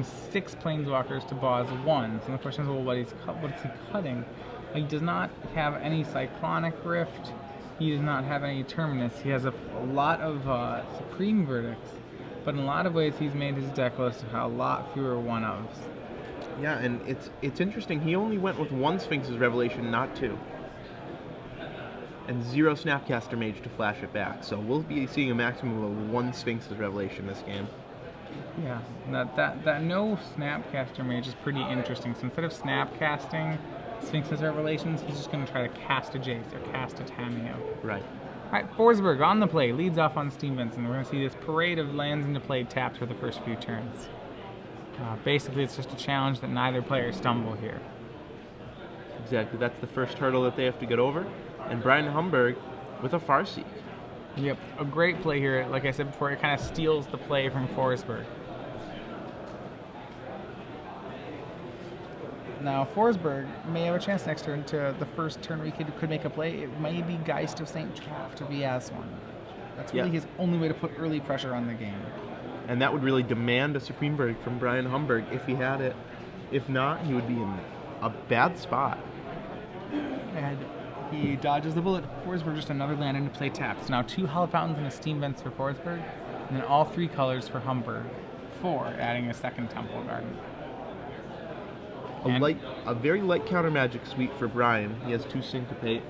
6 planeswalkers to Baw's 1. So the question is, well, what is he cutting? He does not have any Cyclonic Rift. He does not have any Terminus. He has a lot of Supreme Verdicts, but in a lot of ways he's made his deck list a lot fewer one-ofs. Yeah, and it's interesting. He only went with 1 Sphinx's Revelation, not 2. And 0 Snapcaster Mage to flash it back. So we'll be seeing a maximum of 1 Sphinx's Revelation this game. Yeah, that no Snapcaster Mage is pretty interesting. So instead of Snapcasting Sphinx's Revelations, he's just going to try to cast a Jace or cast a Tameo. Right. Alright, Forsberg on the play, leads off on Steam Vents, and we're going to see this parade of lands into play tapped for the first few turns. Basically, it's just a challenge that neither player stumble here. Exactly, that's the first hurdle that they have to get over. And Bryan Humburg with a Farseek. Yep, a great play here. Like I said before, it kind of steals the play from Forsberg. Now, Forsberg may have a chance next turn to the first turn where he could make a play. It may be Geist of St. Traft if he has one. That's really his only way to put early pressure on the game. And that would really demand a Supreme Verdict from Bryan Humburg if he had it. If not, he would be in a bad spot. And he dodges the bullet. Forsberg just another land into play tapped. So now 2 Hallowed Fountains and a Steam Vents for Forsberg, and then all 3 colors for Humburg, 4, adding a second Temple Garden. A very light counter magic suite for Bryan. He has 2 Syncopate.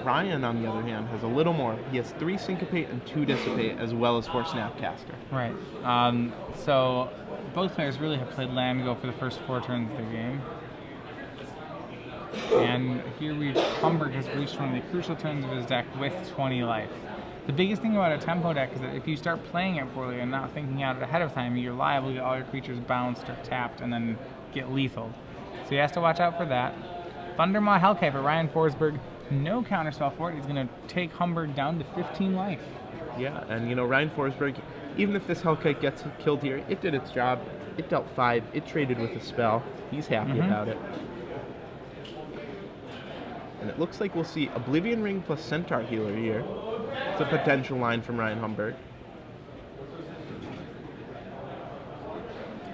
Bryan, on the other hand, has a little more. He has 3 Syncopate and 2 Dissipate, as well as 4 Snapcaster. Right. So both players really have played land go for the first 4 turns of the game. And here Humburg has reached one of the crucial turns of his deck with 20 life. The biggest thing about a tempo deck is that if you start playing it poorly and not thinking out ahead of time, you're liable to get all your creatures bounced or tapped and then get lethal. So he has to watch out for that. Thundermaw Hellkite for Ryan Forsberg. No counterspell for it. He's going to take Humburg down to 15 life. Yeah, and Ryan Forsberg, even if this Hellkite gets killed here, it did its job. It dealt 5. It traded with a spell. He's happy about it. And it looks like we'll see Oblivion Ring plus Centaur Healer here. It's a potential line from Ryan Humburg.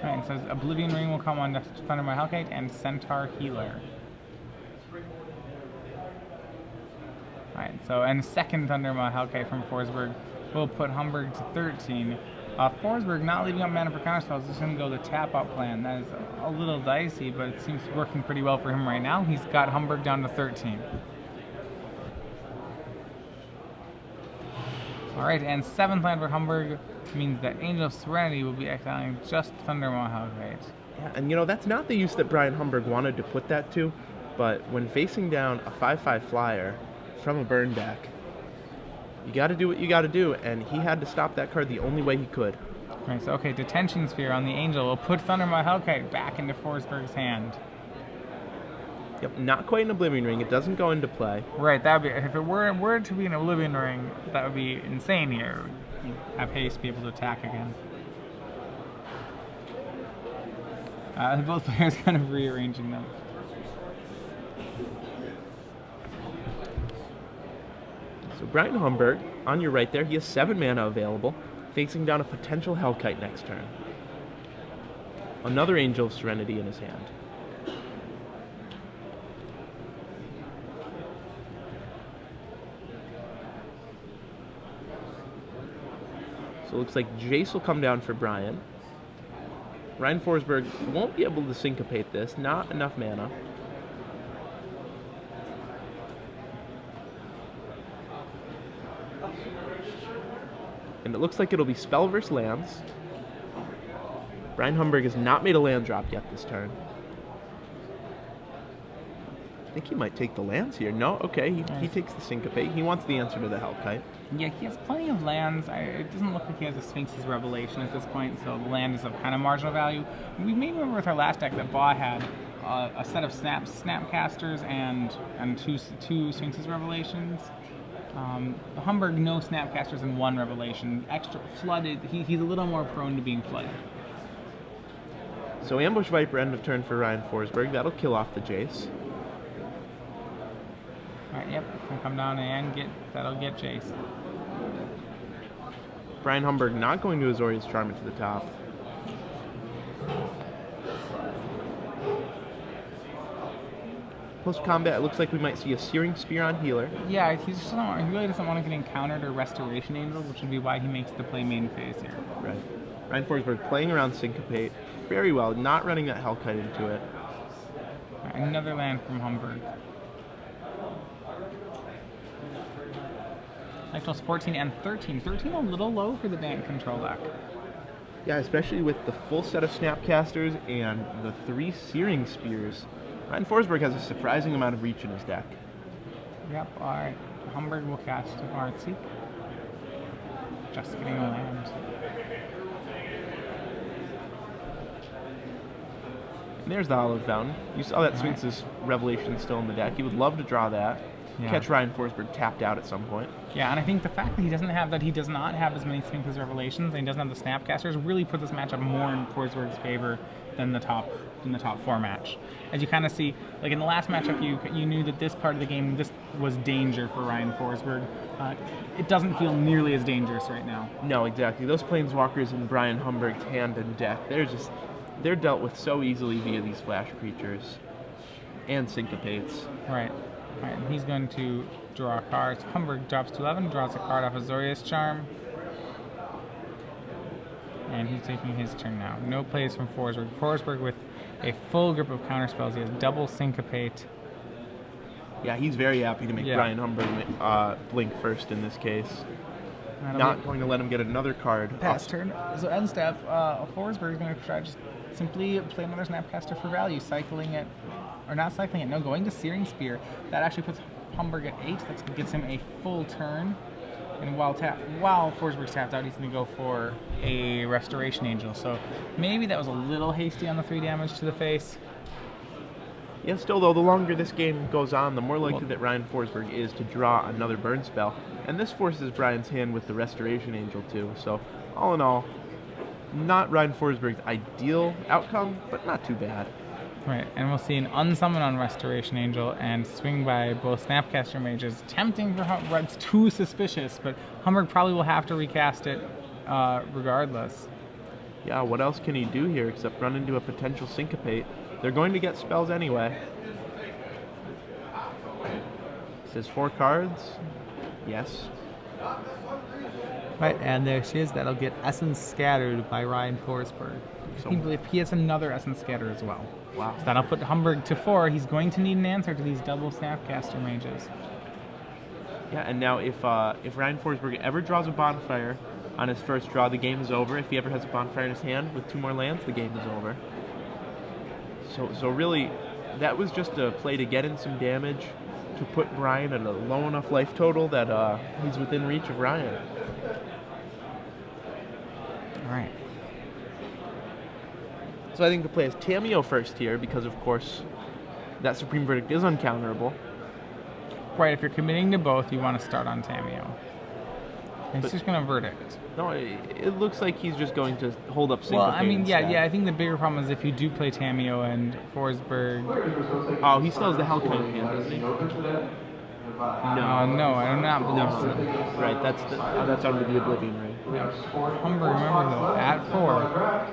Alright, so Oblivion Ring will come on to Thundermaw Hellkite and Centaur Healer. Alright, so and second Thundermaw Hellkite from Forsberg will put Humburg to 13. Forsberg not leaving up mana for counterspells, just going to go the tap-out plan. That is a little dicey, but it seems working pretty well for him right now. He's got Humburg down to 13. Alright, and 7th land for Humburg means that Angel of Serenity will be exiling just Thundermaw Hellkite. Yeah, and that's not the use that Bryan Humburg wanted to put that to, but when facing down a 5/5 flyer from a burn deck, you got to do what you got to do, and he had to stop that card the only way he could. Right, so okay, Detention Sphere on the Angel will put Thundermaw Hellkite back into Forsberg's hand. Yep, not quite an Oblivion Ring. It doesn't go into play. Right, that would be, if it were to be an Oblivion Ring, that would be insane here. You have haste be able to attack again. Both players kind of rearranging them. So Bryan Humburg, on your right there, he has 7 mana available, facing down a potential Hellkite next turn. Another Angel of Serenity in his hand. So it looks like Jace will come down for Bryan. Ryan Forsberg won't be able to syncopate this, not enough mana. And it looks like it'll be spell versus lands. Bryan Humburg has not made a land drop yet this turn. I think he might take the lands here. No? Okay, he takes the syncopate. He wants the answer to the Hellkite. Yeah, he has plenty of lands. It doesn't look like he has a Sphinx's Revelation at this point, so the land is of kind of marginal value. We may remember with our last deck that Baugh had a set of Snapcasters and two Sphinx's Revelations. Humburg, no Snapcasters and 1 Revelation. Extra flooded. He's a little more prone to being flooded. So Ambush Viper end of turn for Ryan Forsberg. That'll kill off the Jace. Alright, yep. Can come down and that'll get Jace. Bryan Humburg not going to Azorius Charm to the top. Post-combat, it looks like we might see a Searing Spear on healer. Yeah, he really doesn't want to get encountered or Restoration Angel, which would be why he makes the play main phase here. Right. Ryan Forsberg playing around Syncopate very well, not running that Hellkite into it. Another land from Humburg. Actuals 14 and 13. 13 a little low for the Dank control deck. Yeah, especially with the full set of Snapcasters and the 3 Searing Spears. Ryan Forsberg has a surprising amount of reach in his deck. Yep, alright. Humburg will cast Artsy. Just getting a land. And there's the Hollow Fountain. You saw that Sphinx's Revelation still in the deck. He would love to draw that. Yeah. Catch Ryan Forsberg tapped out at some point. Yeah, and I think the fact that he does not have as many Sphinx's Revelations and he doesn't have the Snapcasters really puts this matchup more in Forsberg's favor than the top 4 match. As you kind of see, like in the last matchup, you knew that this part of the game, this was danger for Ryan Forsberg. It doesn't feel nearly as dangerous right now. No, exactly. Those Planeswalkers in Bryan Humburg's hand and deck, they're dealt with so easily via these flash creatures and syncopates. Right. All right, and he's going to draw a card. So Humburg drops to 11, draws a card off Azorius Charm. And he's taking his turn now. No plays from Forsberg. Forsberg with a full grip of counterspells. He has double syncopate. Yeah, he's very happy to make Bryan Humburg blink first in this case. Not going to let him get another card. Pass turn. So end step, Forsberg is going to try just simply play another Snapcaster for value, cycling it, or not cycling it, no, going to Searing Spear. That actually puts Humburg at 8. That gets him a full turn. And while Forsberg's tapped out, he's going to go for a Restoration Angel. So maybe that was a little hasty on the 3 damage to the face. Yeah, still though, the longer this game goes on, the more likely that Ryan Forsberg is to draw another burn spell. And this forces Bryan's hand with the Restoration Angel too. So all in all, not Ryan Forsberg's ideal outcome, but not too bad. Right, and we'll see an unsummon on Restoration Angel and swing by both Snapcaster Mages. Tempting for Humburg, it's too suspicious, but Humburg probably will have to recast it regardless. Yeah, what else can he do here except run into a potential Syncopate? They're going to get spells anyway. Says 4 cards. Yes. Right, and there she is. That'll get Essence Scattered by Ryan Forsberg. So, I believe he has another Essence Scatter as well. Wow. So that'll put Humburg to 4. He's going to need an answer to these double Snapcaster Mages. Yeah, and now if Ryan Forsberg ever draws a Bonfire on his first draw, the game is over. If he ever has a Bonfire in his hand with 2 more lands, the game is over. So really, that was just a play to get in some damage, to put Bryan at a low enough life total that he's within reach of Ryan. All right. So I think the play is Tamiyo first here because, of course, that Supreme Verdict is uncounterable. Right, if you're committing to both, you want to start on Tamiyo. He's just going to Verdict. No, it looks like he's just going to hold up Syncopate. Well, I mean, yeah, I think the bigger problem is if you do play Tamiyo and Forsberg... Oh, he still has the Hellkite hand, doesn't he? No, I do not believe so. Right, that's under the Oblivion Ring. Yeah. Humburg, remember though, at 4.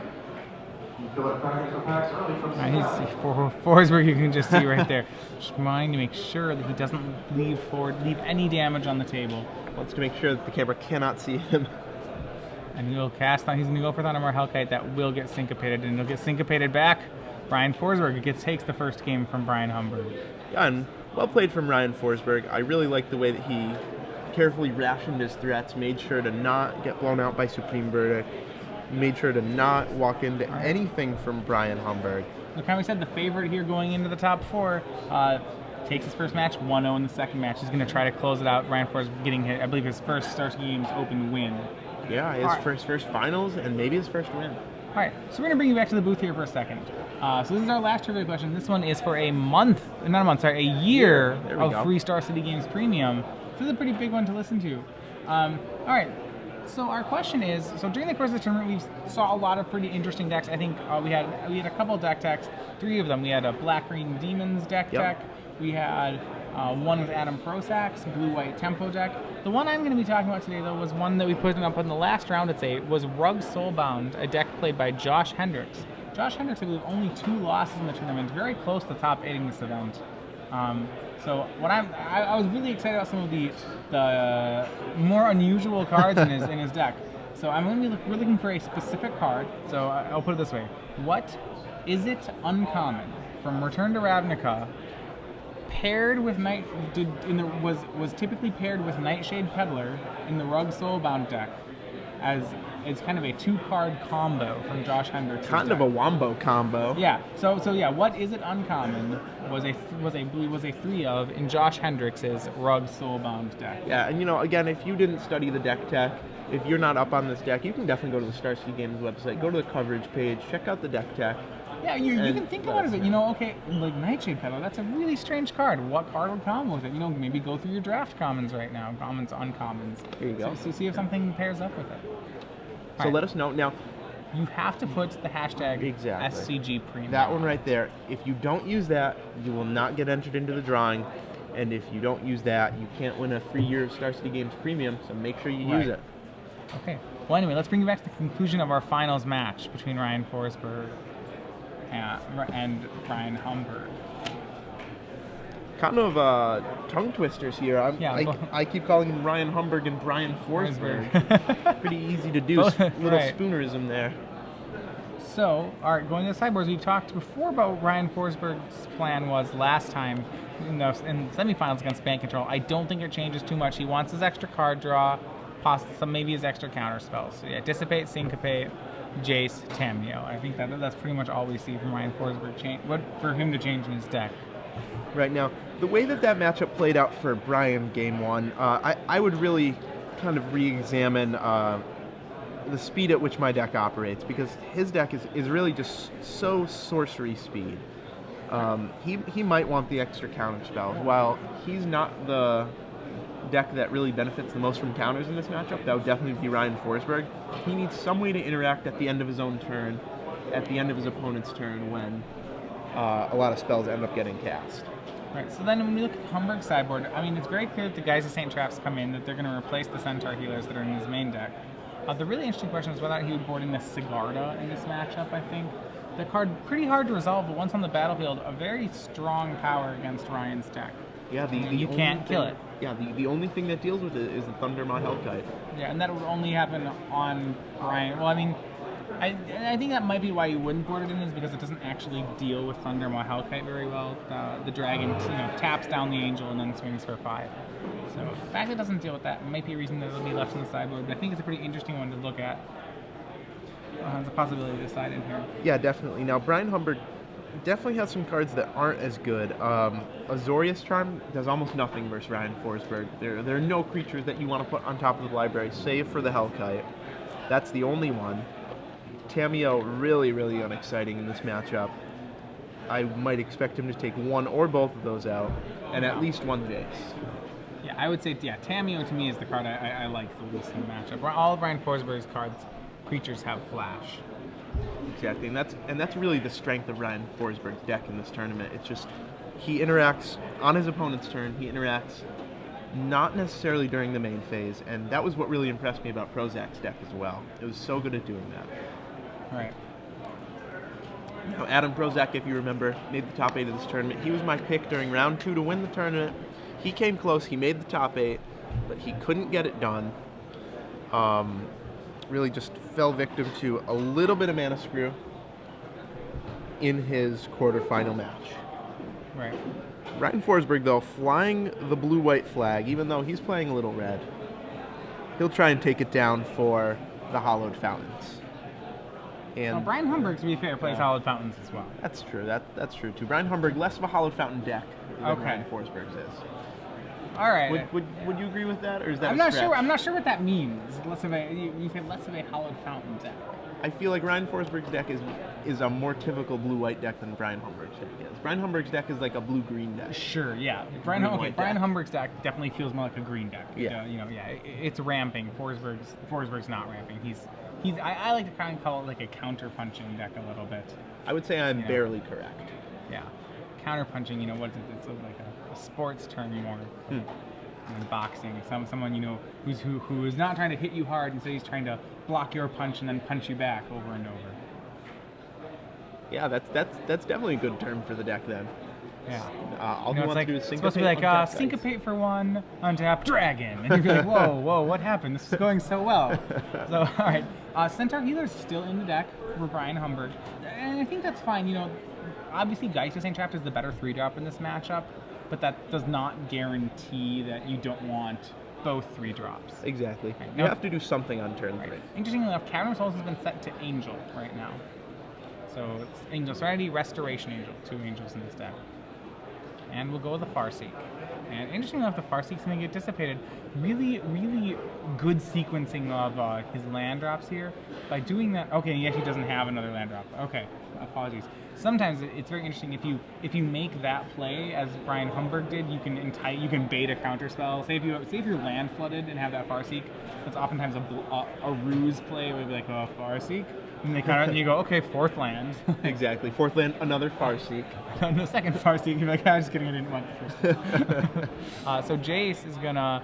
Forsberg, you can just see right there, just trying to make sure that he doesn't leave any damage on the table. Wants to make sure that the camera cannot see him. And he'll cast on. He's going to go for Thundermore Hellkite. That will get syncopated, and he'll get syncopated back. Ryan Forsberg takes the first game from Bryan Humburg. Yeah, and well played from Ryan Forsberg. I really like the way that he carefully rationed his threats, made sure to not get blown out by Supreme Verdict, made sure to not walk into anything from Bryan Humburg. Like how we said, the favorite here going into the top 4 takes his first match, 1-0 in the second match. He's going to try to close it out. Ryan Forsberg getting, I believe, his first Stars Games Open win. Yeah, his first finals and maybe his first win. All right, so we're going to bring you back to the booth here for a second. So this is our last trivia question. This one is for a year of free Star City Games Premium. This is a pretty big one to listen to. All right, so our question is, so during the course of the tournament, we saw a lot of pretty interesting decks. I think we had a couple of deck techs, 3 of them. We had a Black-Green Demons deck tech. We had one with Adam Prosax, blue-white tempo deck. The one I'm going to be talking about today, though, was one that we put up in the last round. Was Rug Soulbound, a deck played by Josh Hendricks. Josh Hendricks, I believe, only 2 losses in the tournament, very close to top 8 in this event. So what I was really excited about some of the more unusual cards in his deck. So I'm going to be we're looking for a specific card. So I'll put it this way: what is it uncommon from Return to Ravnica? Paired with was typically paired with Nightshade Peddler in the Rug Soulbound deck, as it's kind of a 2-card combo from Josh Hendricks. Kind of a wombo combo. Yeah. So yeah, what is it uncommon was a 3 of in Josh Hendricks's Rug Soulbound deck. Yeah, and again, if you didn't study the deck tech, if you're not up on this deck, you can definitely go to the Starsky Games website, go to the coverage page, check out the deck tech. Yeah, you can think about it. Okay, like Nightshade Peddler, that's a really strange card. What card would combo with it? Maybe go through your draft commons right now, commons, uncommons. Here you go. So see if something pairs up with it. So let us know. Now, you have to put the hashtag SCG Premium. That one right there. If you don't use that, you will not get entered into the drawing. And if you don't use that, you can't win a free year of Star City Games Premium, so make sure you use it. Okay. Well, anyway, let's bring you back to the conclusion of our finals match between Ryan Forsberg and Bryan Humburg. Kind of tongue twisters here. I keep calling him Ryan Humburg and Bryan Forsberg. Pretty easy to do. Little spoonerism there. So, all right, going to the sideboards, we've talked before about Ryan Forsberg's plan was last time in the semifinals against Bank Control. I don't think it changes too much. He wants his extra card draw, maybe his extra counter spells. So yeah, Dissipate, Syncopate, Jace, Tameo. I think that's pretty much all we see from Ryan Forsberg for him to change in his deck. Right now, the way that matchup played out for Bryan game 1, I would really kind of re-examine the speed at which my deck operates, because his deck is really just so sorcery speed. He might want the extra counter spells. While he's not the deck that really benefits the most from counters in this matchup, that would definitely be Ryan Forsberg. He needs some way to interact at the end of his own turn, at the end of his opponent's turn, when a lot of spells end up getting cast. Right, so then when we look at Humburg's sideboard, I mean, it's very clear that the Guys of St. Traps come in, that they're going to replace the Centaur healers that are in his main deck. The really interesting question is whether he would board in the Sigarda in this matchup, I think. The card, pretty hard to resolve, but once on the battlefield, a very strong power against Ryan's deck. Yeah, you can't kill it. Yeah, the only thing that deals with it is the Thundermaw Hellkite. Yeah, and that would only happen on Bryan. Well, I mean, I think that might be why you wouldn't board it in, is because it doesn't actually deal with Thundermaw Hellkite very well. The dragon, taps down the angel and then swings for 5. So the fact that it doesn't deal with that might be a reason that it'll be left on the sideboard. But I think it's a pretty interesting one to look at. There's a possibility to decide in here. Yeah, definitely. Now, Bryan Humburg definitely has some cards that aren't as good. Azorius Charm does almost nothing versus Ryan Forsberg. There are no creatures that you want to put on top of the library, save for the Hellkite. That's the only one. Tameo, really, really unexciting in this matchup. I might expect him to take one or both of those out, and at least one Jace. Yeah, I would say, Tameo to me is the card I like the least in the matchup. All of Ryan Forsberg's creatures have flash. Exactly, and that's really the strength of Ryan Forsberg's deck in this tournament. It's just, he interacts on his opponent's turn, he interacts not necessarily during the main phase, and that was what really impressed me about Prozac's deck as well. It was so good at doing that. Right. Now, Adam Prozac, if you remember, made the top 8 of this tournament. He was my pick during round 2 to win the tournament. He came close, he made the top 8, but he couldn't get it done. Really just fell victim to a little bit of mana screw in his quarterfinal match. Right. Ryan Forsberg, though, flying the blue-white flag, even though he's playing a little red, he'll try and take it down for the Hollowed Fountains. And Bryan Humburg, to be fair, plays Hollowed Fountains as well. That's true. That's true too. Bryan Humburg, less of a Hollowed Fountain deck than Ryan Forsberg's is. All right. Would you agree with that, or is that? I'm not sure. I'm not sure what that means. You said less of a Hollowed Fountain deck. I feel like Ryan Forsberg's deck is a more typical blue-white deck than Bryan Humburg's deck is. Bryan Humburg's deck is like a blue-green deck. Sure, yeah. Bryan Humburg's deck definitely feels more like a green deck. Yeah. It's ramping. Forsberg's not ramping. I like to kind of call it like a counter-punching deck a little bit. I would say I'm barely correct. Yeah. Counter-punching, what is it? It's like a sports term more. In boxing. Someone, who is not trying to hit you hard, and so he's trying to block your punch and then punch you back over and over. Yeah, that's definitely a good term for the deck then. Yeah. All You know, he it's wants like, to do is it's supposed to be syncopate, like, untap Geist. syncopate for 1, untap dragon. And you'd be like, whoa, whoa, what happened? This is going so well. So, all right. Centaur Healer's still in the deck for Bryan Humburg. And I think that's fine. You know, obviously Geist of St. Trapped is the better 3-drop in this matchup, but that does not guarantee that you don't want both 3-drops. Exactly. Okay, You now- have to do something on turn Right. 3. Interestingly enough, Cavern of Souls has been set to Angel right now. So it's Angel Serenity, Restoration Angel, 2 angels in this deck. And we'll go with the Farseek. And interestingly enough, the Farseek's going to get dissipated. Really, really good sequencing of his land drops here. By doing that, okay, he actually doesn't have another land drop. Okay, apologies. Sometimes it's very interesting if you make that play as Bryan Humburg did. You can bait a counter spell. Say if you're land flooded and have that Farseek, that's oftentimes a ruse play where you'll be like, oh, Farseek. And they kind of, and you go, okay, 4th land. Exactly. 4th land, another Farseek. On the second Farseek, you're like, I'm just kidding, I didn't want the first. So Jace is gonna.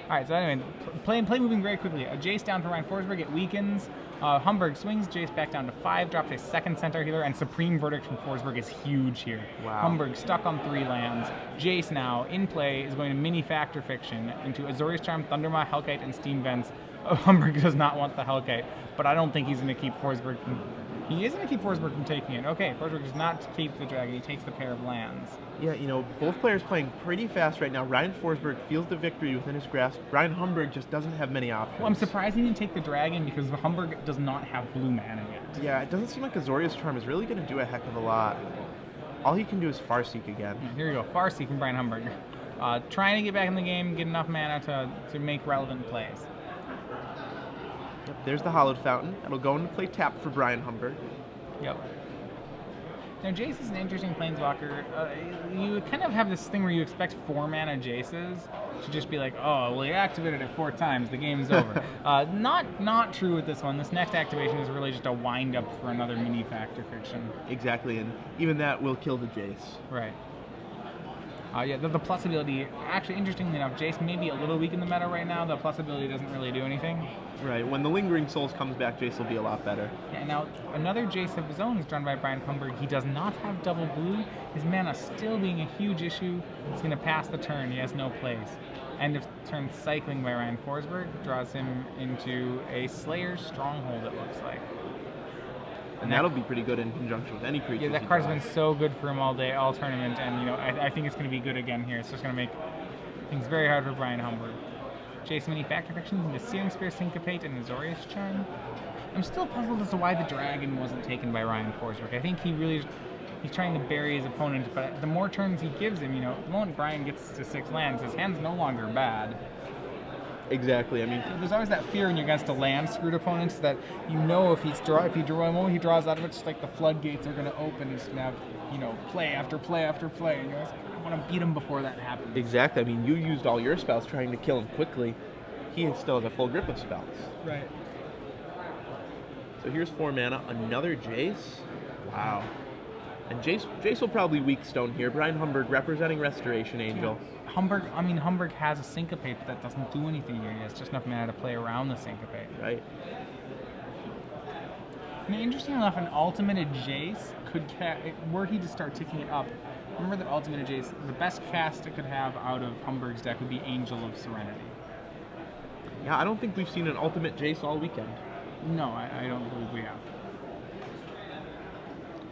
All right. So anyway, play moving very quickly. Jace down for Ryan Forsberg. It weakens. Humburg swings Jace back down to 5, drops a second Centaur Healer, and Supreme Verdict from Forsberg is huge here. Wow. Humburg stuck on 3 lands. Jace now in play is going to mini Factor Fiction into Azorius Charm, Thundermaw, Hellkite, and Steam Vents. Humburg does not want the Hellkite, but I don't think he's going to keep Forsberg from. He is going to keep Forsberg from taking it. Okay, Forsberg does not keep the dragon. He takes the pair of lands. Yeah, you know, both players playing pretty fast right now. Ryan Forsberg feels the victory within his grasp. Bryan Humburg just doesn't have many options. Well, I'm surprised he didn't take the dragon because Humburg does not have blue mana yet. Yeah, it doesn't seem like Azorius Charm is really going to do a heck of a lot. All he can do is Farseek again. Yeah, here we go. Farseek from Bryan Humburg. Trying to get back in the game, get enough mana to make relevant plays. Yep, there's the Hallowed Fountain. It'll go into play tap for Bryan Humburg. Yep. Now, Jace is an interesting planeswalker. You kind of have this thing where you expect 4 mana Jaces to just be like, oh, well, you activated it 4 times, the game's over. Not true with this one. This next activation is really just a wind-up for another mini Factor Fiction. Exactly, and even that will kill the Jace. Right. Yeah, the plus ability, actually, interestingly enough, Jace may be a little weak in the meta right now. The plus ability doesn't really do anything. Right, when the Lingering Souls comes back, Jace will be a lot better. Yeah, now, another Jace of his own is drawn by Bryan Humburg. He does not have double blue. His mana still being a huge issue. He's going to pass the turn. He has no plays. End of turn cycling by Ryan Forsberg draws him into a Slayer's Stronghold, it looks like. And that'll be pretty good in conjunction with any creature. Yeah, that card's been so good for him all day, all tournament, and you know, I think it's going to be good again here. It's just going to make things very hard for Bryan Humburg. Jace mini Factor Fictions into Searing Spear, Syncopate, and Azorius Charm. I'm still puzzled as to why the dragon wasn't taken by Ryan Forsberg. I think he's trying to bury his opponent, but the more turns he gives him, you know, the moment Bryan gets to 6 lands, his hand's no longer bad. Exactly. I mean, there's always that fear when you're against a land-screwed opponent that you know if the moment he draws out of it, just like the floodgates are going to open. He's going to have, you know, play after play after play. And you're like, I want to beat him before that happens. Exactly. I mean, you used all your spells trying to kill him quickly. He still has a full grip of spells. Right. So here's 4 mana, another Jace. Wow. And Jace will probably weak stone here. Bryan Humburg representing Restoration Angel. Yeah. Humburg has a Syncopate, but that doesn't do anything here. He has just enough mana to play around the Syncopate. Right. I mean, interesting enough, an ultimated Jace could were he to start ticking it up. Remember that ultimated Jace, the best cast it could have out of Humburg's deck would be Angel of Serenity. Yeah, I don't think we've seen an ultimate Jace all weekend. No, I don't believe we have.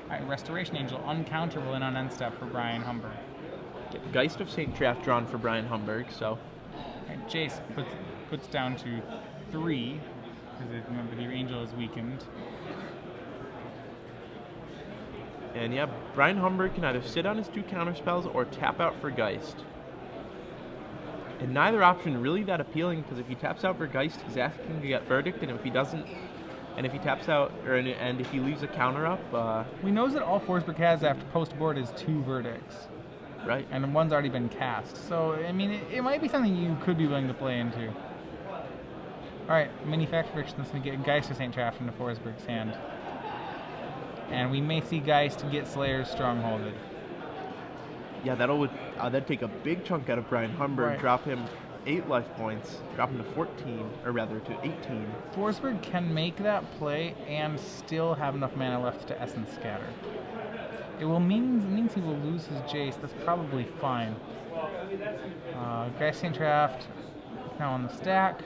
Alright, Restoration Angel, uncounterable and on end step for Bryan Humburg. Geist of St. Traft drawn for Bryan Humburg, so. Right, Jace puts down to 3, because remember the Angel is weakened. And yeah, Bryan Humburg can either sit on his 2 counterspells or tap out for Geist. And neither option really that appealing, because if he taps out for Geist, he's asking to get Verdict, and if he doesn't, and if he taps out, and if he leaves a counter up, we know that all Forsberg has after post board is 2 Verdicts. Right. And one's already been cast. So, I mean, it might be something you could be willing to play into. Alright, mini Factor Fictions to get Geist of St. Traft into Forsberg's hand. And we may see Geist get Slayer's Strongholded. Yeah, that'd take a big chunk out of Bryan Humburg, right. Drop him 8 life points, drop him to 14, or rather to 18. Forsberg can make that play and still have enough mana left to Essence Scatter. It means he will lose his Jace. That's probably fine. Geist Saint Draft now on the stack,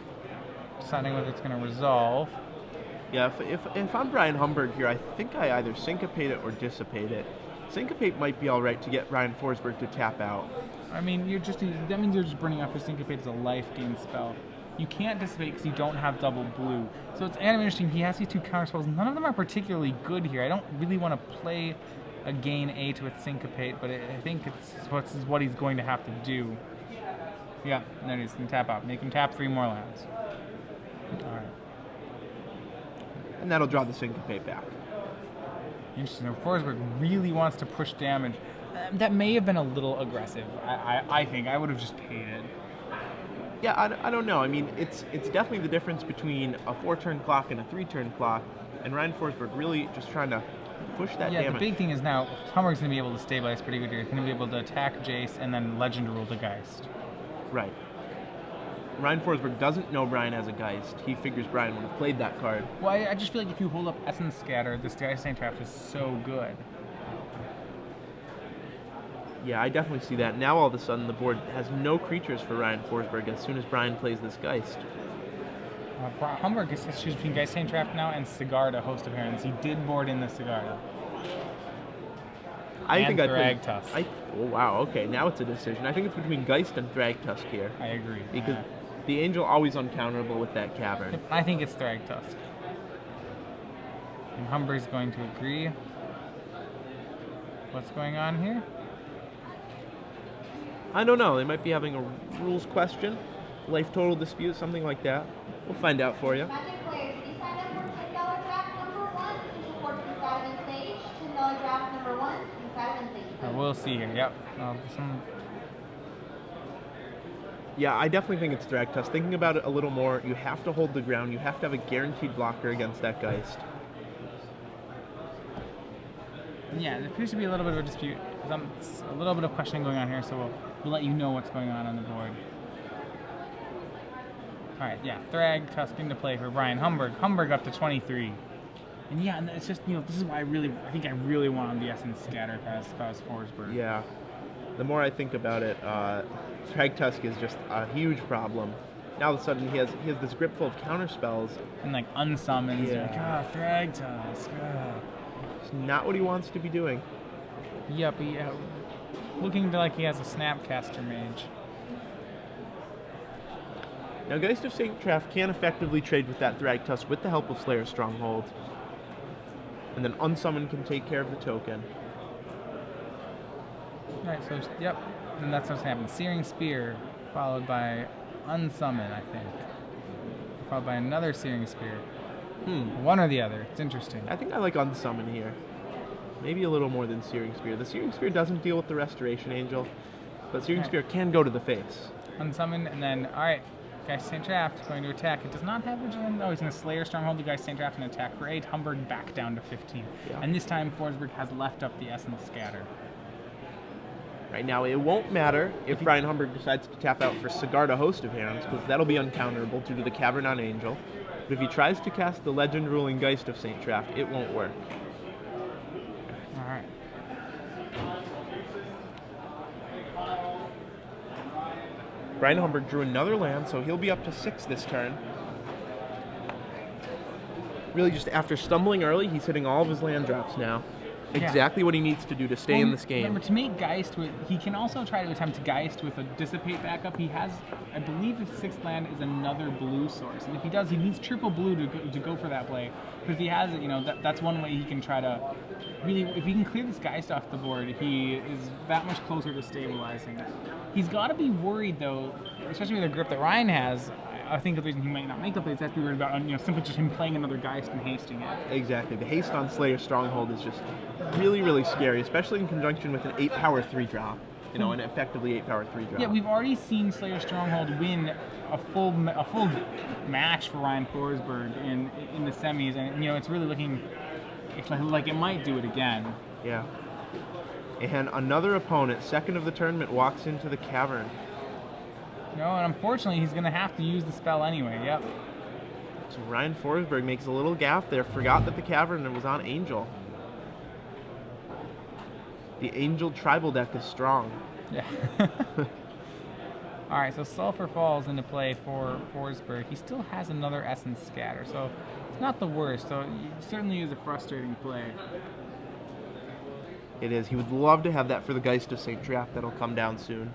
deciding whether it's going to resolve. Yeah, if I'm Bryan Humburg here, I think I either syncopate it or dissipate it. Syncopate might be all right to get Ryan Forsberg to tap out. I mean, that means you're just burning off your syncopate as a life gain spell. You can't dissipate because you don't have double blue. So it's kind of interesting. He has these two counter spells. None of them are particularly good here. I don't really want to play a gain 8 with syncopate, but I think it's what he's going to have to do. Yeah, there it is. And tap out. Make him tap 3 more lands. All right. And that'll draw the syncopate back. Interesting. Forsberg really wants to push damage. That may have been a little aggressive. I think I would have just paid it. Yeah, I don't know. I mean, it's definitely the difference between a 4-turn clock and a 3-turn clock, and Ryan Forsberg really just trying to push that damage. Yeah, the big thing is now Humburg's going to be able to stabilize pretty good here. He's going to be able to attack Jace and then Legend Rule the Geist. Right. Ryan Forsberg doesn't know Bryan has a Geist. He figures Bryan would have played that card. Well, I just feel like if you hold up Essence Scatter, this Geist Saint Draft is so good. Yeah, I definitely see that. Now all of a sudden the board has no creatures for Ryan Forsberg as soon as Bryan plays this Geist. Humburg gets to choose between Geist Saint Draft now and Sigarda, Host of Herons. He did board in the Sigarda. I think I Thrag Tusk. Oh wow, okay, now it's a decision. I think it's between Geist and Thrag Tusk here. I agree. Because the Angel always uncounterable with that Cavern. I think it's Thrag Tusk. And Humburg's going to agree. What's going on here? I don't know. They might be having a rules question, life total dispute, something like that. We'll find out for you. Magic players, if you sign up for $10 draft number 1, you report to the side of the stage. $10 draft number 1, inside of the stage. We'll see here. Yep. Yeah, I definitely think it's Thrag Tusk. Thinking about it a little more, you have to hold the ground. You have to have a guaranteed blocker against that Geist. Yeah, there appears to be a little bit of a dispute. A little bit of questioning going on here, so we'll let you know what's going on the board. Alright, yeah, Thrag Tusk into play for Bryan Humburg. Humburg up to 23. And yeah, and it's just, this is why I think I really want the Essence Scatter if I was Forsberg. Yeah. The more I think about it, Thrag Tusk is just a huge problem. Now all of a sudden he has this grip full of counter spells. And like unsummons. Yeah. Like, Thrag Tusk. It's not what he wants to be doing. Yep, looking like he has a Snapcaster Mage. Now Geist of Saint Draft can effectively trade with that Thrag Tusk with the help of Slayer Stronghold. And then Unsummon can take care of the token. Alright, so, yep. And that's what's happening. Searing Spear, followed by Unsummon, I think. Followed by another Searing Spear. One or the other. It's interesting. I think I like Unsummon here. Maybe a little more than Searing Spear. The Searing Spear doesn't deal with the Restoration Angel, but Searing Spear can go to the face. Unsummon, and then, alright, Geist Saint Draft going to attack. It does not have Vigilance. Oh, he's going to Slayer Stronghold the Geist Saint Draft and attack for 8. Humburg back down to 15. Yeah. And this time, Forsberg has left up the Essence Scatter. Right now, it won't matter if Bryan Humburg decides to tap out for Sigarda, Host of Herons, because that'll be uncounterable due to the Cavern on Angel. But if he tries to cast the Legend Ruling Geist of Saint Draft, it won't work. Alright. Bryan Humburg drew another land, so he'll be up to 6 this turn. Really, just after stumbling early, he's hitting all of his land drops now. Yeah. Exactly what he needs to do to stay in this game. Remember, to make Geist, he can also try to attempt Geist with a Dissipate backup. He has, I believe his 6th land is another blue source. And if he does, he needs triple blue to go for that play. But if he has it, that's one way he can try to really, if he can clear this Geist off the board, he is that much closer to stabilizing. He's got to be worried, though, especially with the grip that Ryan has. I think the reason he might not make the play is that we worried about simply just him playing another Geist and hasting it. Exactly. The haste on Slayer Stronghold is just really, really scary, especially in conjunction with an 8-power 3-drop. An effectively 8-power 3-drop. Yeah, we've already seen Slayer Stronghold win a full match for Ryan Forsberg in the semis, and it's really looking like it might do it again. Yeah. And another opponent, second of the tournament, walks into the Cavern. No, and unfortunately, he's going to have to use the spell anyway. Yep. So Ryan Forsberg makes a little gaffe there, forgot that the Cavern was on Angel. The Angel tribal deck is strong. Yeah. All right, so Sulfur falls into play for Forsberg. He still has another Essence Scatter, so it's not the worst. So it certainly is a frustrating play. It is. He would love to have that for the Geist of St. Draft that'll come down soon.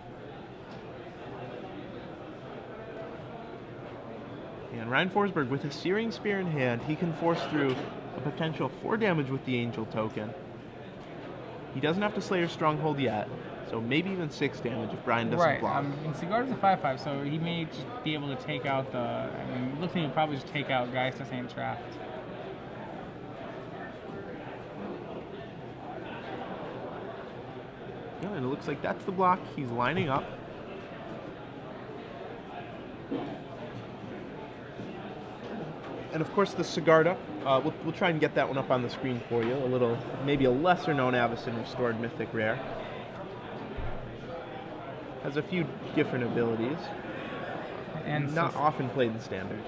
And Ryan Forsberg, with his Searing Spear in hand, he can force through a potential 4 damage with the Angel token. He doesn't have to Slayer Stronghold yet, so maybe even 6 damage if Bryan doesn't block. And Sigarda's a 5/5, so he may just be able to take out the... I mean, it looks like he would probably just take out Geist of St. Draft. Yeah, and it looks like that's the block he's lining up. And of course the Sigarda, we'll try and get that one up on the screen for you. Maybe a lesser known Avacyn Restored Mythic Rare. Has a few different abilities. And not often played in Standard.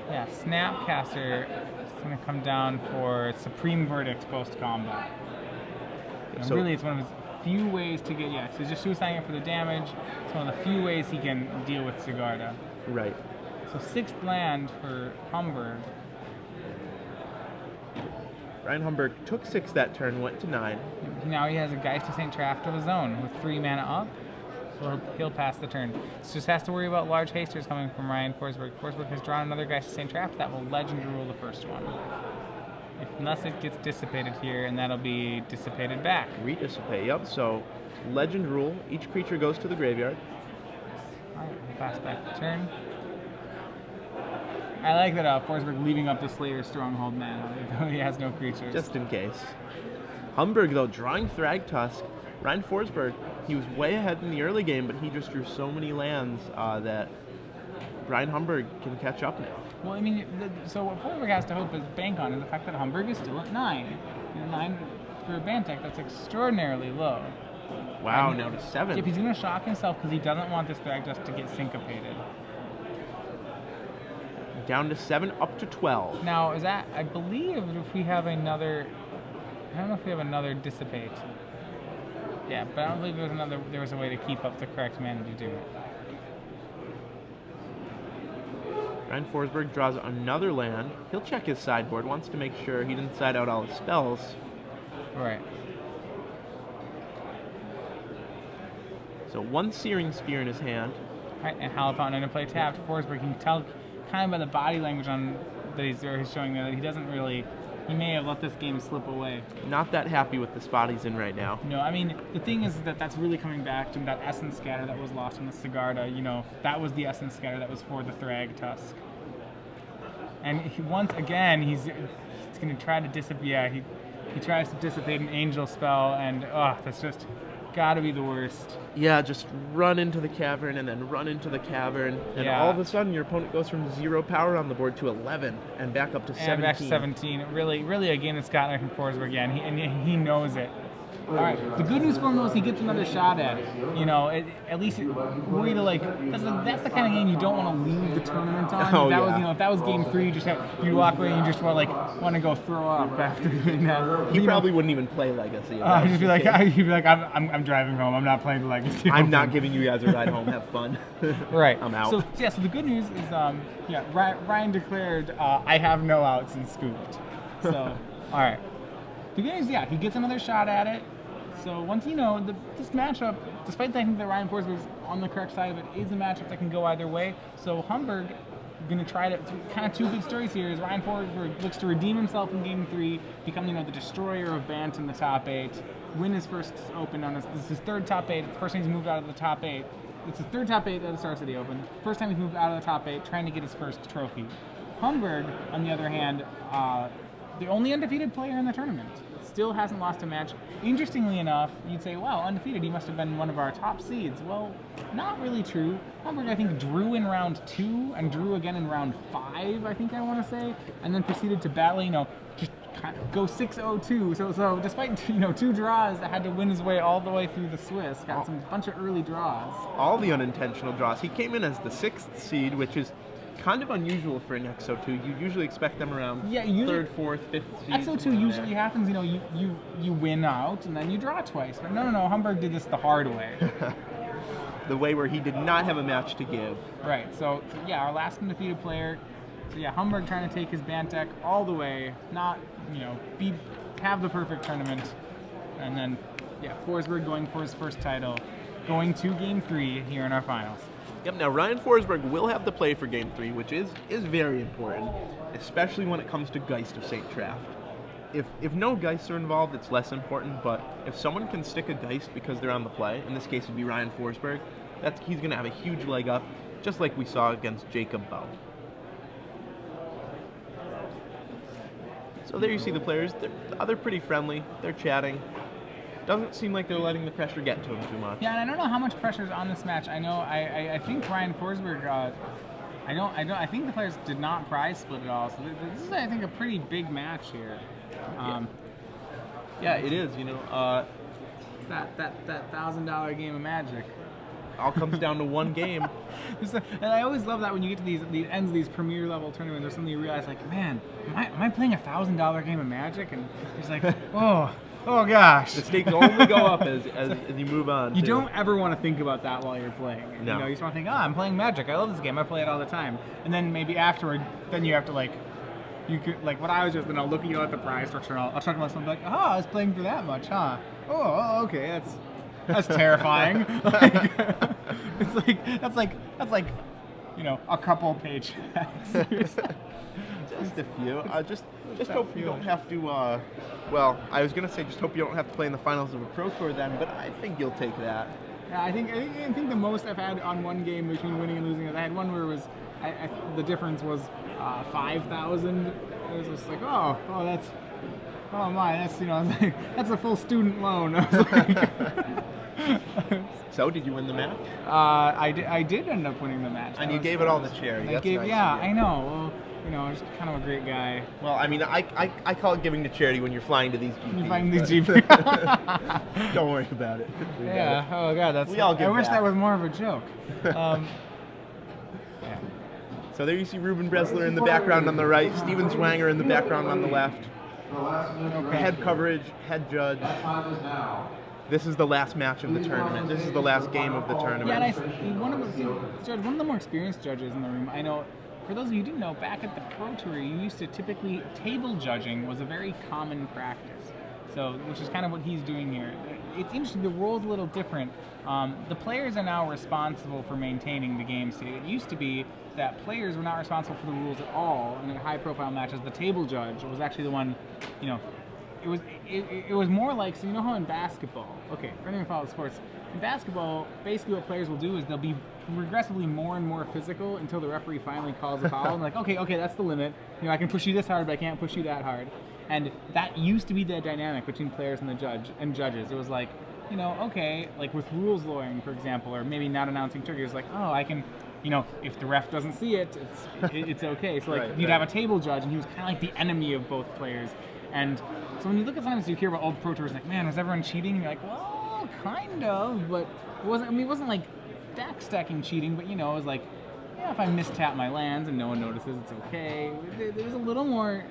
Yeah, Snapcaster is going to come down for Supreme Verdict post-combat. So really, it's one of his few ways to get, so he's just suiciding it for the damage. It's one of the few ways he can deal with Sigarda. Right. So 6th land for Humburg. Ryan Humburg took 6 that turn, went to 9. Now he has a Geist of St. Draft of his own with 3 mana up. So he'll pass the turn. So just has to worry about large hasters coming from Ryan Forsberg. Forsberg has drawn another Geist of St. Draft that will Legend Rule the first one. Unless it gets dissipated here, and that'll be dissipated back. Redissipate, yep. So Legend Rule, each creature goes to the graveyard. Alright, we'll pass back the turn. I like that Forsberg leaving up the Slayer Stronghold mana, though he has no creatures. Just in case. Humburg, though, drawing Thragtusk. Ryan Forsberg, he was way ahead in the early game, but he just drew so many lands that Bryan Humburg can catch up now. Well, I mean, so what Forsberg has to hope is bank on is the fact that Humburg is still at 9. 9 for a Bantech, that's extraordinarily low. Wow, now to 7. If he's going to shock himself because he doesn't want this Thragtusk to get syncopated. Down to 7, up to 12. Now, is that, I believe if we have another, I don't know if we have another Dissipate. Yeah, but I don't believe there was a way to keep up the correct mana to do it. Ryan Forsberg draws another land. He'll check his sideboard, wants to make sure he didn't side out all his spells. Right. So 1 Searing Spear in his hand. Right, and Hallowed Fountain into play tapped. Forsberg, you can tell kind of by the body language on that he's showing there that he doesn't really, he may have let this game slip away. Not that happy with the spot he's in right now. No, I mean, the thing is that that's really coming back to that Essence Scatter that was lost in the Sigarda. That was the Essence Scatter that was for the Thragtusk. And once again, he's going to try to dissipate. Yeah, he tries to dissipate an Angel spell, and that's just got to be the worst. Yeah, just run into the cavern and then run into the cavern, and all of a sudden your opponent goes from 0 power on the board to 11 and back up to 17. And back to 17. Really a game that's gotten from Forsberg again, and he knows it. All right. The good news for him is he gets another shot at it. At least worry to that's the kind of game you don't want to leave the tournament on. If that was game 3, you walk away and you just want to go throw up after doing that. He probably wouldn't even play Legacy. He'd be like, I'm driving home. I'm not playing the Legacy. I'm not giving you guys a ride home. Have fun. Right. I'm out. So the good news is Ryan declared I have no outs and scooped. So all right. The good news, he gets another shot at it. So once this matchup, despite the fact that Ryan Forsberg is on the correct side of it, is a matchup that can go either way. So Humburg going to try to, kind of 2 big stories here is Ryan Forsberg looks to redeem himself in game 3, become the destroyer of Bant in the top 8, win his first Open on this is his 3rd top 8. The first time he's moved out of the top 8. It's his 3rd top 8 at the start of the Open. First time he's moved out of the top 8, trying to get his first trophy. Humburg, on the other hand, the only undefeated player in the tournament. Still hasn't lost a match. Interestingly enough, you'd say, wow, undefeated, he must have been one of our top seeds. Well, not really true. Humburg, I think, drew in round 2 and drew again in round 5, I think I want to say, and then proceeded to battle, just kind of go 6-0-2. So despite, 2 draws, had to win his way all the way through the Swiss. Got some bunch of early draws. All the unintentional draws. He came in as the 6th seed, which is kind of unusual for an XO2. You usually expect them around third, fourth, fifth seed. XO2 usually happens, you win out and then you draw twice. But no, Humburg did this the hard way. The way where he did not have a match to give. Right, so yeah, our last undefeated player. So yeah, Humburg trying to take his Bant deck all the way, not, have the perfect tournament. And then, yeah, Forsberg going for his first title, going to Game 3 here in our finals. Yep, now Ryan Forsberg will have to play for Game 3, which is very important, especially when it comes to Geist of St. Traft. If no Geists are involved, it's less important, but if someone can stick a Geist because they're on the play, in this case it would be Ryan Forsberg, he's going to have a huge leg up, just like we saw against Jacob Bell. So there you see the players. They're pretty friendly. They're chatting. Doesn't seem like they're letting the pressure get to them too much. Yeah, and I don't know how much pressure is on this match. I know I think Ryan Forsberg. I think the players did not prize split at all. So this is, I think, a pretty big match here. Yeah, it is. That $1,000 game of Magic. All comes down to one game. And I always love that when you get to these ends of these premier level tournaments, there's something you realize, like, man, am I playing a $1,000 game of Magic? And it's like, oh gosh. The stakes only go up as you move on. You don't ever want to think about that while you're playing. No. You just want to think, I'm playing Magic. I love this game. I play it all the time. And then maybe afterward, then you have to what I was just looking at the prize structure, and I'll check myself and be like, I was playing for that much, huh? Oh, okay, that's terrifying. That's like a couple paychecks. Just a few. Just hope you don't have to. I was gonna say just hope you don't have to play in the finals of a Pro Tour then, but I think you'll take that. Yeah, I think the most I've had on one game between winning and losing is I had one where it was the difference was 5,000. It was just like that's that's a full student loan. I was like, So, did you win the match? I did end up winning the match. And you gave it all to charity. That's nice. Yeah, I know. Well, just kind of a great guy. Well, I mean, I call it giving to charity when you're flying to these GPs. You're flying to these GPs. Don't worry about it. Yeah. Oh God, we all give I wish back. that was more of a joke. Yeah. So there you see Ruben Bresler in the background on the right, Steven Zwanger in the background on the left. Okay. Head coverage, head judge. This is the last match of the tournament. This is the last game of the tournament. Yeah, and one of the more experienced judges in the room, I know, for those of you who didn't know, back at the Pro Tour, you used to typically, table judging was a very common practice. So, which is kind of what he's doing here. It's interesting, the role's a little different. The players are now responsible for maintaining the game state. It used to be that players were not responsible for the rules at all, and in high-profile matches, the table judge was actually the one, it was more like, so you know how in basketball, okay, for anyone who follows sports, in basketball, basically what players will do is they'll be regressively more and more physical until the referee finally calls a foul, and like, okay, that's the limit. I can push you this hard, but I can't push you that hard. And that used to be the dynamic between players and judges. It was like, okay, like with rules lawyering, for example, or maybe not announcing triggers, like, I can, if the ref doesn't see it, it's okay. So like you'd have a table judge, and he was kind of like the enemy of both players. And so when you look at sometimes you hear about old Pro Tours, like, man, was everyone cheating? And you're like, well, kind of, but it wasn't like deck stacking cheating, but it was like, if I mistap my lands and no one notices, it's okay. There's a little more,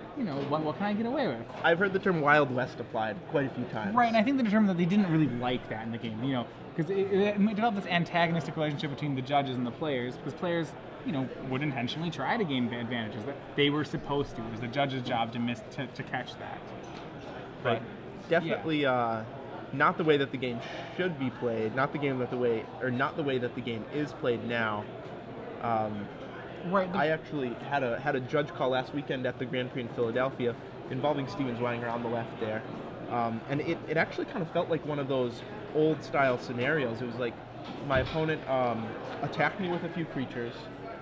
what can I get away with? I've heard the term Wild West applied quite a few times. Right, and I think they determined that they didn't really like that in the game, because it developed this antagonistic relationship between the judges and the players, because players, would intentionally try to gain advantages that they were supposed to. It was the judge's job to catch that. But definitely not the way that the game should be played, not the way that the game is played now. I actually had a judge call last weekend at the Grand Prix in Philadelphia involving Steven Zwanger on the left there. And it actually kind of felt like one of those old style scenarios. It was like my opponent attacked me with a few creatures.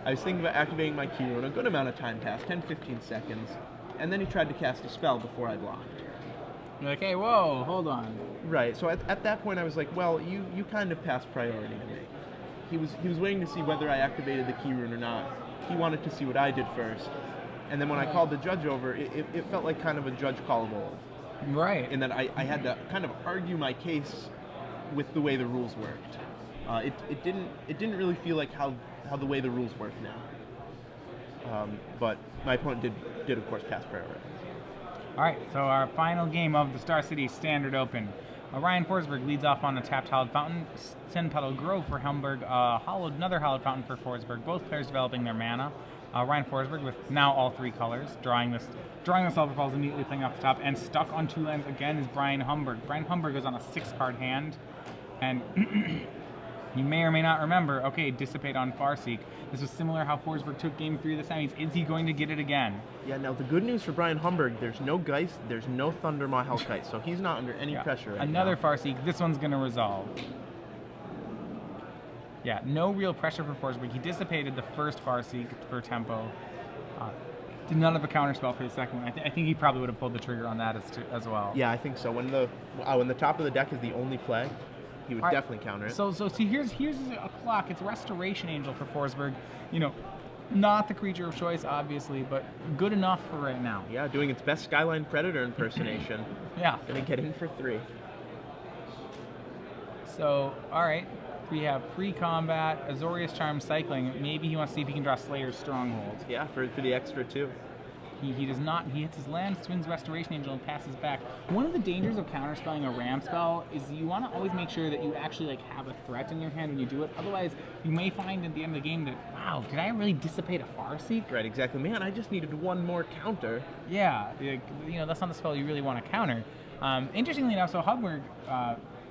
I was thinking about activating my key rune. A good amount of time passed, 10-15 seconds. And then he tried to cast a spell before I blocked. You're like, hey, whoa, hold on. Right, so at that point I was like, well, you kind of passed priority to me. He was waiting to see whether I activated the key rune or not. He wanted to see what I did first. And then when I called the judge over, it felt like kind of a judge call of old. Right. And then I had to kind of argue my case with the way the rules worked. It didn't really feel like how the way the rules work now. But my opponent did of course pass priority. All right, so our final game of the Star City Standard Open. Ryan Forsberg leads off on a tapped Hollowed Fountain. Send Petal Grove for Humburg. Another Hollowed Fountain for Forsberg. Both players developing their mana. Ryan Forsberg with now all 3 colors, drawing the Silver Falls, immediately playing off the top, and stuck on 2 lands again is Bryan Humburg. Bryan Humburg is on a 6-card hand, and you may or may not remember, okay, Dissipate on Farseek. This was similar how Forsberg took Game 3 of the semis. Is he going to get it again? Yeah, now the good news for Bryan Humburg, there's no Geist, there's no Thundermaw Hellkite, so he's not under any pressure right Another now. Farseek, this one's going to resolve. Yeah, no real pressure for Forsberg. He dissipated the first Farseek for tempo. Did none of a counterspell for the second one. I think he probably would have pulled the trigger on that as well. Yeah, I think so. When the top of the deck is the only play, he would definitely counter it. So see, here's a clock. It's Restoration Angel for Forsberg. You know, not the creature of choice, obviously, but good enough for right now. Yeah, doing its best Skyline Predator impersonation. Yeah. Gonna get in for 3. So, all right. We have pre-combat, Azorius Charm cycling. Maybe he wants to see if he can draw Slayer's Stronghold. Yeah, for the extra 2. He does not. He hits his land, swings Restoration Angel, and passes back. One of the dangers of counterspelling a ramp spell is you want to always make sure that you actually have a threat in your hand when you do it. Otherwise, you may find at the end of the game that, wow, did I really dissipate a Farseek? Right, exactly. Man, I just needed 1 more counter. Yeah, that's not the spell you really want to counter. Interestingly enough, so Humburg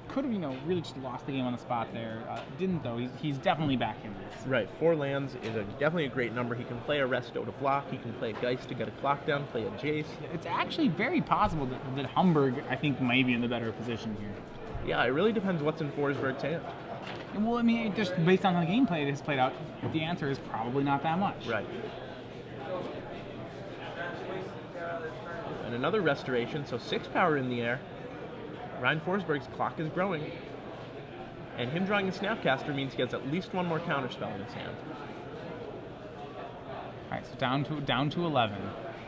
could have, really just lost the game on the spot there. Didn't, though. He's definitely back in this. Right, 4 lands is definitely a great number. He can play a Resto to block. He can play a Geist to get a clock down, play a Jace. It's actually very possible that Humburg, I think, might be in the better position here. Yeah, it really depends what's in Forsberg's hand. Well, I mean, just based on the gameplay that has played out, the answer is probably not that much. Right. And another Restoration, so 6 power in the air. Ryan Forsberg's clock is growing, and him drawing a Snapcaster means he has at least 1 more counterspell in his hand. All right, so down to 11.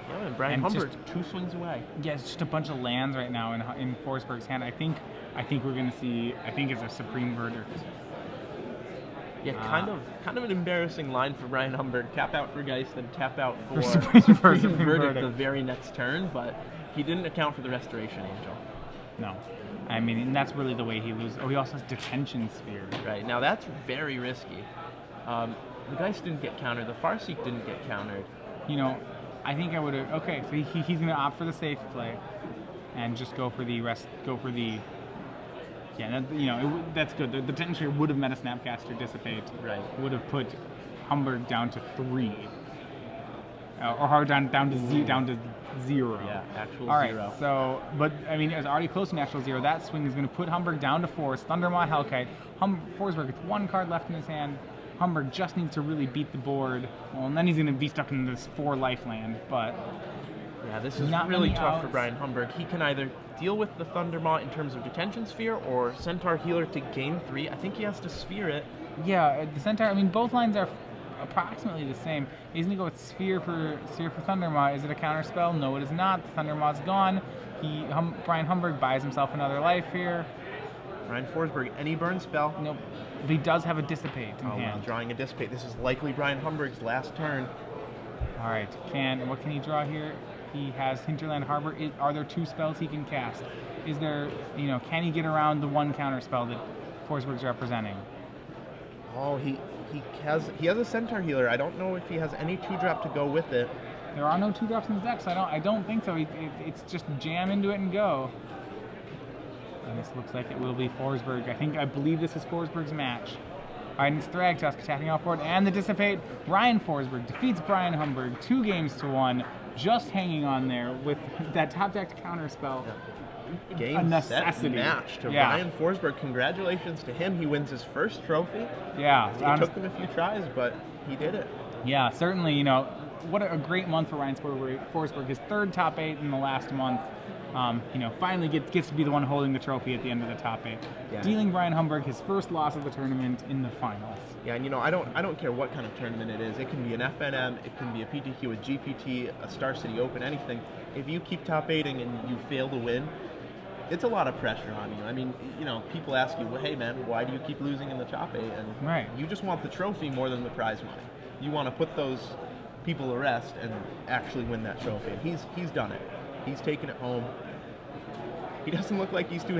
Yeah, and Bryan And Humburg 2 swings away. Yeah, it's just a bunch of lands right now in Forsberg's hand. I think we're going to see. I think it's a Supreme Verdict. Yeah, kind of an embarrassing line for Bryan Humburg. Tap out for Geist, then tap out for Supreme Verdict the very next turn, but he didn't account for the Restoration Angel. No. I mean, and that's really the way he loses. Oh, he also has Detention Sphere. Right, now that's very risky. The Geist didn't get countered, the Farseek didn't get countered. I think I would have. Okay, so he's going to opt for the safe play, and just go for the rest. Go for the. Yeah, that's good. The Detention Sphere would have met a Snapcaster Dissipate. Right. Would have put Humburg down to 3, or down to 0. Yeah, actual 0. All right, so, but, I mean, it's already close to natural 0. That swing is going to put Humburg down to 4. It's Thundermaw Hellkite. Forsberg with 1 card left in his hand. Humburg just needs to really beat the board. Well, and then he's going to be stuck in this 4 life land, but... Yeah, this is not really many tough outs. for Bryan Humburg. He can either deal with the Thundermaw in terms of Detention Sphere or Centaur Healer to gain 3. I think he has to Sphere it. Yeah, the Centaur, I mean, both lines are approximately the same. He's going to go with Sphere for Thundermaw. Is it a counter spell? No, it is not. The Thundermaw's gone. Bryan Humburg buys himself another life here. Ryan Forsberg, any burn spell? Nope. But he does have a Dissipate in hand. Well, drawing a Dissipate. This is likely Bryan Humburg's last turn. All right. What can he draw here? He has Hinterland Harbor. Are there 2 spells he can cast? Is there, can he get around the 1 counter spell that Forsberg's representing? Oh, he has a Centaur Healer. I don't know if he has any 2-drop to go with it. There are no 2-drops in the deck, so I don't think so. It's just jam into it and go. And this looks like it will be Forsberg. I believe this is Forsberg's match. All right, and it's Thragtusk attacking off board, and the Dissipate. Ryan Forsberg defeats Bryan Humburg 2 games to 1, just hanging on there with that top deck counter spell. Game, a necessity. set, match to Yeah. Ryan Forsberg. Congratulations to him. He wins his first trophy. Yeah. It took him a few tries, but he did it. Yeah, certainly, what a great month for Ryan Forsberg. His 3rd top 8 in the last month. Finally gets to be the one holding the trophy at the end of the top 8. Yeah. Dealing Bryan Humburg his first loss of the tournament in the finals. Yeah, and I don't care what kind of tournament it is. It can be an FNM, it can be a PTQ, a GPT, a Star City Open, anything. If you keep top 8ing and you fail to win, it's a lot of pressure on you. I mean, people ask you, well, hey man, why do you keep losing in the top 8? And right. You just want the trophy more than the prize money. You want to put those people arrest and actually win that trophy. And he's done it. He's taken it home. He doesn't look like he's too